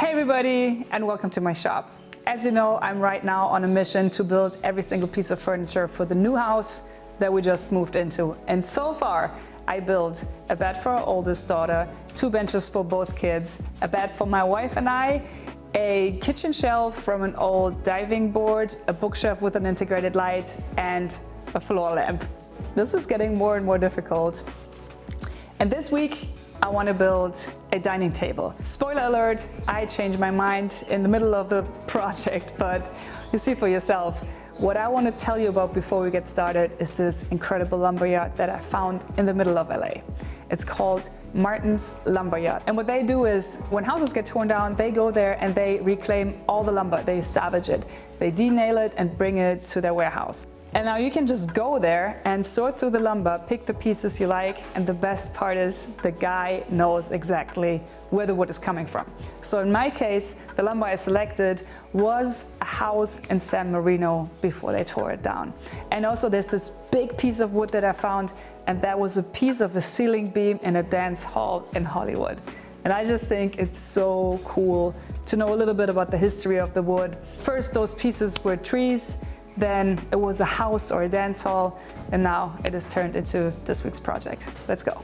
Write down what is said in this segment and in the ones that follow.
Hey everybody, and welcome to my shop. As you know, I'm right now on a mission to build every single piece of furniture for the new house that we just moved into. And so far, I built a bed for our oldest daughter, 2 benches for both kids, a bed for my wife and I, a kitchen shelf from an old diving board, a bookshelf with an integrated light, and a floor lamp. This is getting more and more difficult. And this week, I want to build a dining table. Spoiler alert, I changed my mind in the middle of the project, but you see for yourself. What I want to tell you about before we get started is this incredible lumberyard that I found in the middle of LA. It's called Martin's Lumberyard. And what they do is, when houses get torn down, they go there and they reclaim all the lumber. They salvage it, they denail it and bring it to their warehouse. And now you can just go there and sort through the lumber, pick the pieces you like, and the best part is the guy knows exactly where the wood is coming from. So in my case, the lumber I selected was a house in San Marino before they tore it down. And also there's this big piece of wood that I found, and that was a piece of a ceiling beam in a dance hall in Hollywood. And I just think it's so cool to know a little bit about the history of the wood. First, those pieces were trees. Then it was a house or a dance hall, and now it has turned into this week's project. Let's go.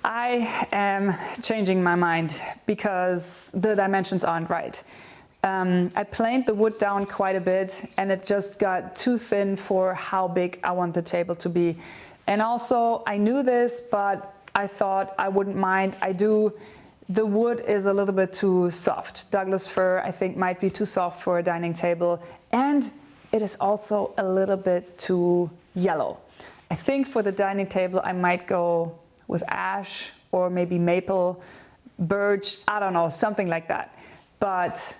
I am changing my mind because the dimensions aren't right. I planed the wood down quite a bit and it just got too thin for how big I want the table to be. And also I knew this, but I thought I wouldn't mind. The wood is a little bit too soft. Douglas fir, I think, might be too soft for a dining table. And it is also a little bit too yellow. I think for the dining table, I might go with ash or maybe maple, birch, I don't know, something like that. But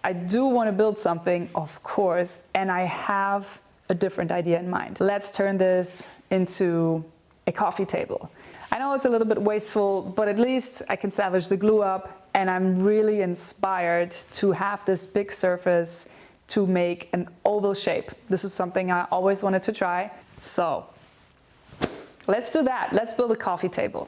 I do want to build something, of course, and I have a different idea in mind. Let's turn this into a coffee table. I know it's a little bit wasteful, but at least I can salvage the glue up, and I'm really inspired to have this big surface to make an oval shape. This is something I always wanted to try. So let's do that. Let's build a coffee table.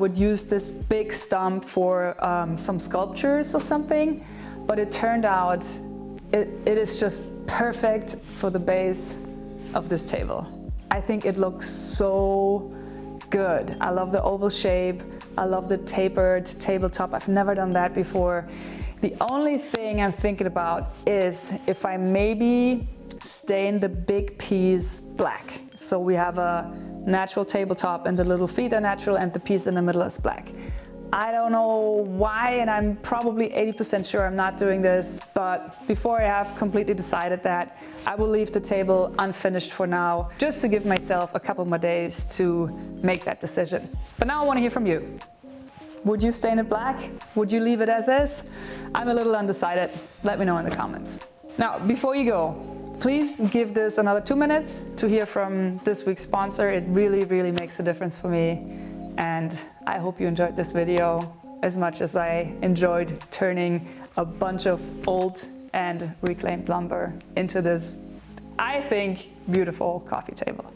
would use this big stump for some sculptures or something, but it turned out it is just perfect for the base of this table. I think it looks so good. I love the oval shape. I love the tapered tabletop. I've never done that before. The only thing I'm thinking about is if I maybe stain the big piece black. So we have a natural tabletop and the little feet are natural and the piece in the middle is black. I don't know why, and I'm probably 80% sure I'm not doing this, but before I have completely decided that, I will leave the table unfinished for now, just to give myself a couple more days to make that decision. But now I want to hear from you. Would you stain it black? Would you leave it as is? I'm a little undecided. Let me know in the comments. Now, before you go, please give this another 2 minutes to hear from this week's sponsor. It really, really makes a difference for me. And I hope you enjoyed this video as much as I enjoyed turning a bunch of old and reclaimed lumber into this, I think, beautiful coffee table.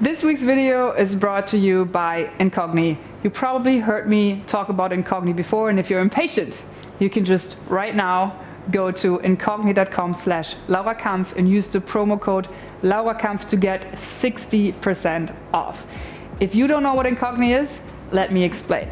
This week's video is brought to you by Incogni. You probably heard me talk about Incogni before, and if you're impatient, you can just right now go to incogni.com/Laura Kampf and use the promo code Laura Kampf to get 60% off. If you don't know what Incogni is, let me explain.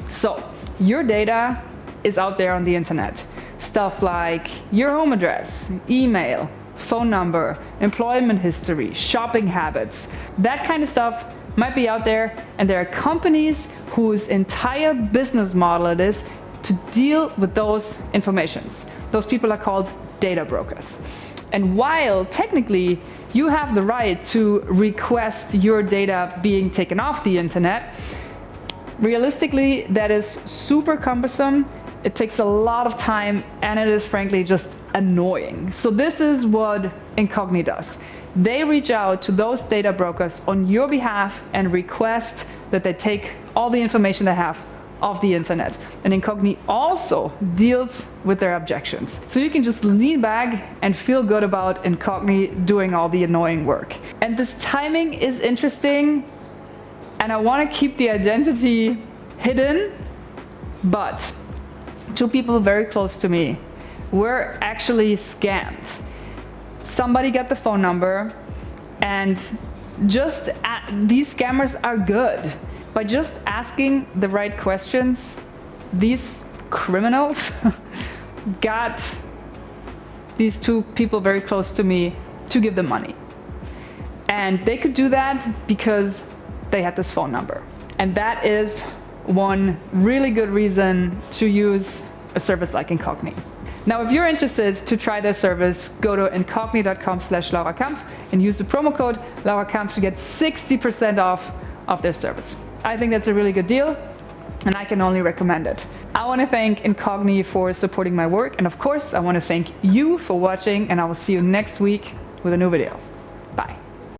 So, your data is out there on the internet. Stuff like your home address, email, phone number, employment history, shopping habits. That kind of stuff might be out there, and there are companies whose entire business model it is to deal with those informations. Those people are called data brokers. And while technically you have the right to request your data being taken off the internet, realistically that is super cumbersome. It takes a lot of time and it is frankly just annoying. So this is what Incogni does. They reach out to those data brokers on your behalf and request that they take all the information they have off the internet. And Incogni also deals with their objections. So you can just lean back and feel good about Incogni doing all the annoying work. And this timing is interesting, and I want to keep the identity hidden, but two people very close to me were actually scammed. Somebody got the phone number, and these scammers are good. By just asking the right questions, these criminals got these two people very close to me to give them money. And they could do that because they had this phone number. And that is one really good reason to use a service like Incogni. Now, if you're interested to try their service, go to incogni.com/Laura Kampf and use the promo code Laura Kampf to get 60% off of their service. I think that's a really good deal, and I can only recommend it. I want to thank Incogni for supporting my work, and of course I want to thank you for watching, and I will see you next week with a new video.